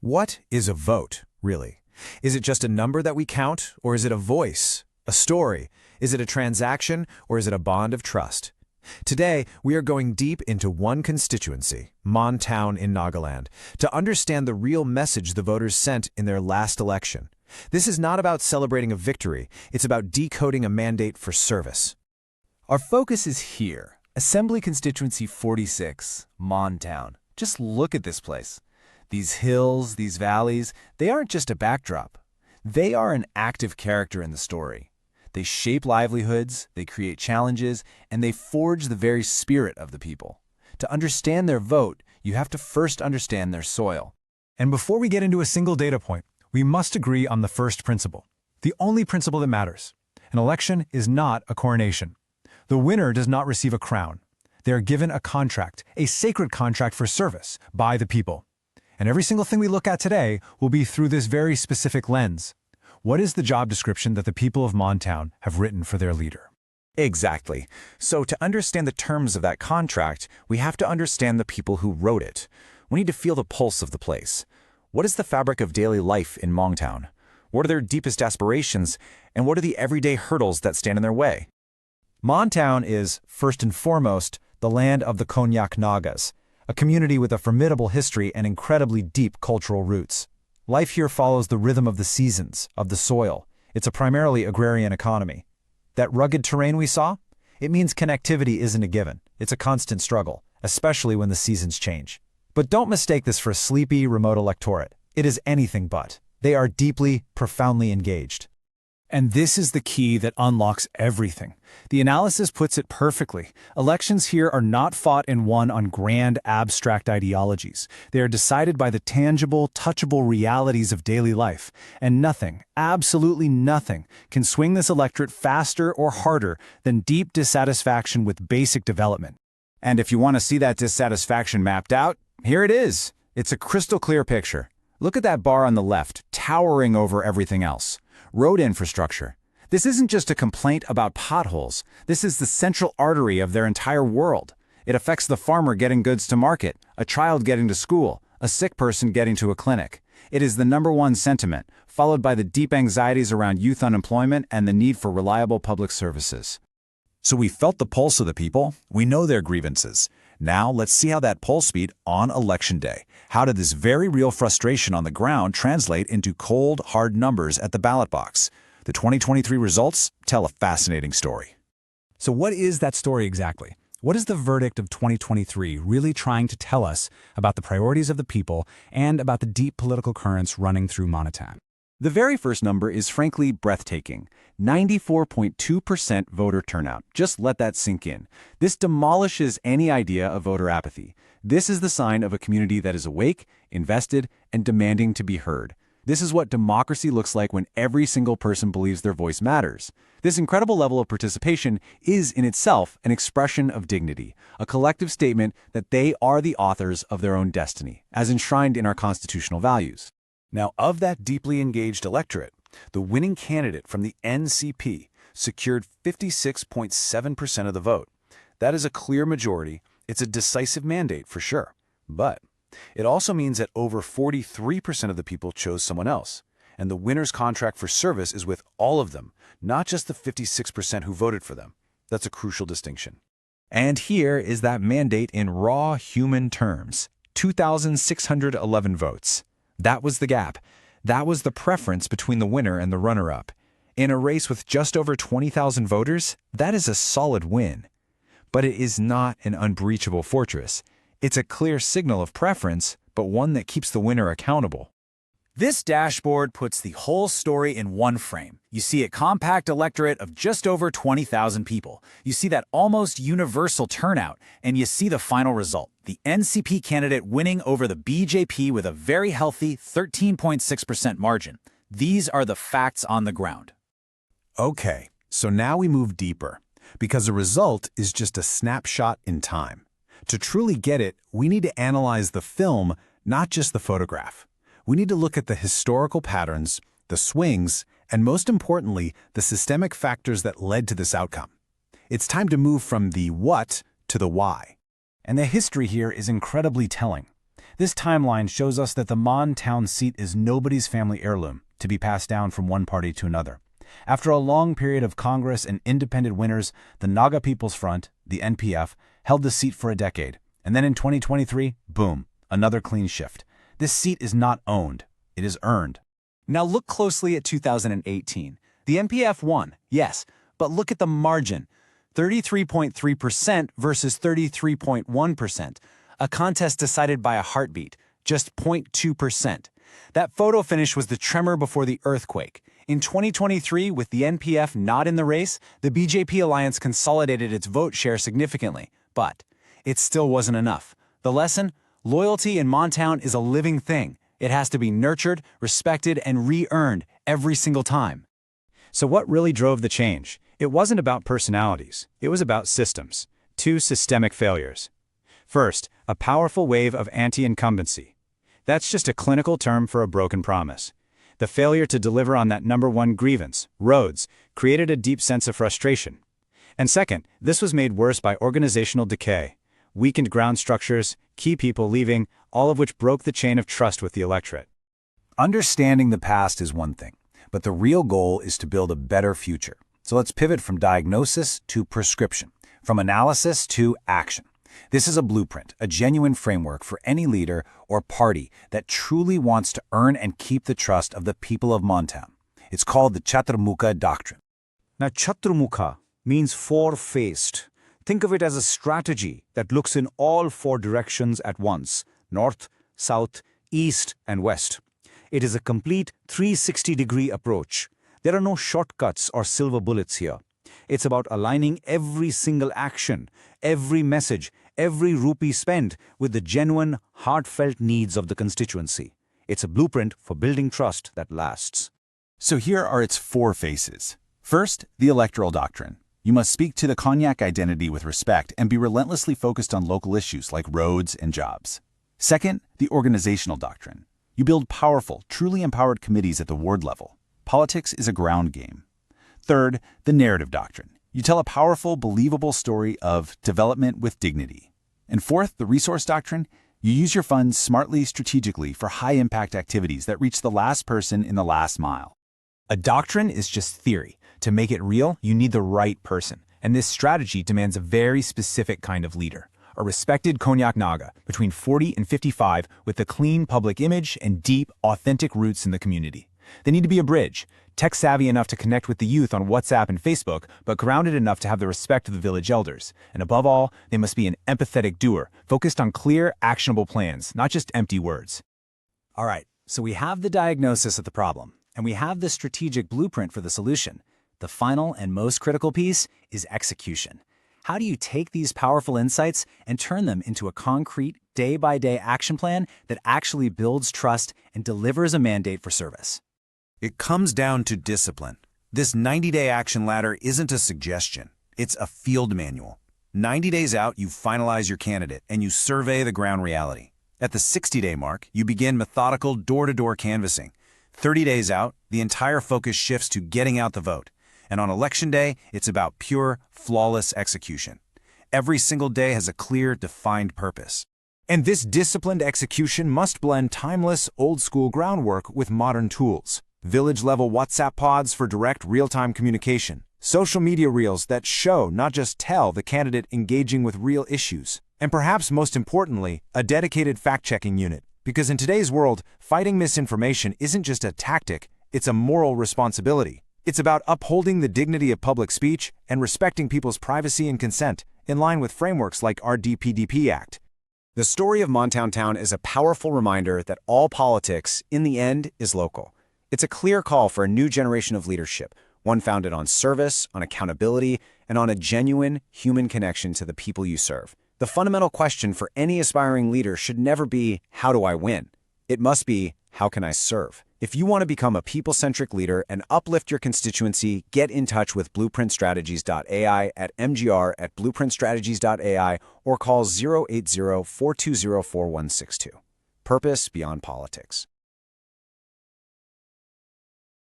What is a vote, really? Is it just a number that we count, or is it a voice, a story? Is it a transaction, or is it a bond of trust? Today, we are going deep into one constituency, Mon Town in Nagaland, to understand the real message the voters sent in their last election. This is not about celebrating a victory, it's about decoding a mandate for service. Our focus is here, Assembly Constituency 46, Mon Town. Just look at this place. These hills, these valleys, they aren't just a backdrop. They are an active character in the story. They shape livelihoods, they create challenges, and they forge the very spirit of the people. To understand their vote, you have to first understand their soil. And before we get into a single data point, we must agree on the first principle, the only principle that matters. An election is not a coronation. The winner does not receive a crown. They are given a contract, a sacred contract for service by the people. And every single thing we look at today will be through this very specific lens. What is the job description that the people of Mon Town have written for their leader? Exactly. So to understand the terms of that contract, we have to understand the people who wrote it. We need to feel the pulse of the place. What is the fabric of daily life in Mon Town? What are their deepest aspirations, and what are the everyday hurdles that stand in their way? Mon Town is, first and foremost, the land of the Konyak Nagas, a community with a formidable history and incredibly deep cultural roots. Life here follows the rhythm of the seasons, of the soil. It's a primarily agrarian economy. That rugged terrain we saw? It means connectivity isn't a given. It's a constant struggle, especially when the seasons change. But don't mistake this for a sleepy, remote electorate. It is anything but. They are deeply, profoundly engaged. And this is the key that unlocks everything. The analysis puts it perfectly. Elections here are not fought and won on grand, abstract ideologies. They are decided by the tangible, touchable realities of daily life. And nothing, absolutely nothing, can swing this electorate faster or harder than deep dissatisfaction with basic development. And if you want to see that dissatisfaction mapped out, here it is. It's a crystal clear picture. Look at that bar on the left, towering over everything else. Road infrastructure. This isn't just a complaint about potholes. This is the central artery of their entire world. It affects the farmer getting goods to market, a child getting to school, a sick person getting to a clinic. It is the #1 sentiment, followed by the deep anxieties around youth unemployment and the need for reliable public services. So we felt the pulse of the people. We know their grievances. Now let's see how that pulse beat on election day. How did this very real frustration on the ground translate into cold, hard numbers at the ballot box? The 2023 results tell a fascinating story. So what is that story exactly? What is the verdict of 2023 really trying to tell us about the priorities of the people and about the deep political currents running through Mon Town? The very first number is frankly breathtaking. 94.2% voter turnout. Just let that sink in. This demolishes any idea of voter apathy. This is the sign of a community that is awake, invested, and demanding to be heard. This is what democracy looks like when every single person believes their voice matters. This incredible level of participation is in itself an expression of dignity, a collective statement that they are the authors of their own destiny, as enshrined in our constitutional values. Now, of that deeply engaged electorate, the winning candidate from the NCP secured 56.7% of the vote. That is a clear majority. It's a decisive mandate for sure. But it also means that over 43% of the people chose someone else. And the winner's contract for service is with all of them, not just the 56% who voted for them. That's a crucial distinction. And here is that mandate in raw human terms. 2,611 votes. That was the gap. That was the preference between the winner and the runner-up. In a race with just over 20,000 voters, that is a solid win. But it is not an unbreachable fortress. It's a clear signal of preference, but one that keeps the winner accountable. This dashboard puts the whole story in one frame. You see a compact electorate of just over 20,000 people. You see that almost universal turnout, and you see the final result. The NCP candidate winning over the BJP with a very healthy 13.6% margin. These are the facts on the ground. Okay, so now we move deeper, because the result is just a snapshot in time. To truly get it, we need to analyze the film, not just the photograph. We need to look at the historical patterns, the swings, and most importantly, the systemic factors that led to this outcome. It's time to move from the what to the why. And the history here is incredibly telling. This timeline shows us that the Mon Town seat is nobody's family heirloom to be passed down from one party to another. After a long period of Congress and independent winners, the Naga People's Front, the NPF, held the seat for a decade. And then in 2023, boom, another clean shift. This seat is not owned, it is earned. Now look closely at 2018. The NPF won, yes, but look at the margin. 33.3% versus 33.1%. A contest decided by a heartbeat, just 0.2%. That photo finish was the tremor before the earthquake. In 2023, with the NPF not in the race, the BJP alliance consolidated its vote share significantly. But it still wasn't enough. The lesson? Loyalty in Mon Town is a living thing. It has to be nurtured, respected, and re-earned every single time. So what really drove the change? It wasn't about personalities. It was about systems. Two systemic failures. First, a powerful wave of anti-incumbency. That's just a clinical term for a broken promise. The failure to deliver on that number one grievance, roads, created a deep sense of frustration. And second, this was made worse by organizational decay. Weakened ground structures, key people leaving, all of which broke the chain of trust with the electorate. Understanding the past is one thing, but the real goal is to build a better future. So let's pivot from diagnosis to prescription, from analysis to action. This is a blueprint, a genuine framework for any leader or party that truly wants to earn and keep the trust of the people of Mon Town. It's called the Chaturmukha Doctrine. Now, Chaturmukha means four-faced. Think of it as a strategy that looks in all four directions at once: north, south, east, and west. It is a complete 360-degree approach. There are no shortcuts or silver bullets here. It's about aligning every single action, every message, every rupee spent with the genuine, heartfelt needs of the constituency. It's a blueprint for building trust that lasts. So here are its four faces. First, the electoral doctrine. You must speak to the Cognac identity with respect and be relentlessly focused on local issues like roads and jobs. Second, the organizational doctrine. You build powerful, truly empowered committees at the ward level. Politics is a ground game. Third, the narrative doctrine. You tell a powerful, believable story of development with dignity. And fourth, the resource doctrine. You use your funds smartly, strategically for high-impact activities that reach the last person in the last mile. A doctrine is just theory. To make it real, you need the right person. And this strategy demands a very specific kind of leader. A respected Cognac Naga, between 40 and 55, with a clean public image and deep, authentic roots in the community. They need to be a bridge, tech-savvy enough to connect with the youth on WhatsApp and Facebook, but grounded enough to have the respect of the village elders. And above all, they must be an empathetic doer, focused on clear, actionable plans, not just empty words. All right, so we have the diagnosis of the problem, and we have the strategic blueprint for the solution. The final and most critical piece is execution. How do you take these powerful insights and turn them into a concrete, day-by-day action plan that actually builds trust and delivers a mandate for service? It comes down to discipline. This 90-day action ladder isn't a suggestion. It's a field manual. 90 days out, you finalize your candidate and you survey the ground reality. At the 60-day mark, you begin methodical door-to-door canvassing. 30 days out, the entire focus shifts to getting out the vote. And on election day, it's about pure, flawless execution. Every single day has a clear, defined purpose. And this disciplined execution must blend timeless, old-school groundwork with modern tools. Village-level WhatsApp pods for direct, real-time communication. Social media reels that show, not just tell, the candidate engaging with real issues. And perhaps most importantly, a dedicated fact-checking unit. Because in today's world, fighting misinformation isn't just a tactic, it's a moral responsibility. It's about upholding the dignity of public speech and respecting people's privacy and consent, in line with frameworks like our DPDP Act. The story of Mon Town is a powerful reminder that all politics, in the end, is local. It's a clear call for a new generation of leadership, one founded on service, on accountability, and on a genuine human connection to the people you serve. The fundamental question for any aspiring leader should never be, how do I win? It must be, how can I serve? If you want to become a people-centric leader and uplift your constituency, get in touch with blueprintstrategies.ai at mgr@blueprintstrategies.ai or call 080-420-4162. Purpose beyond politics.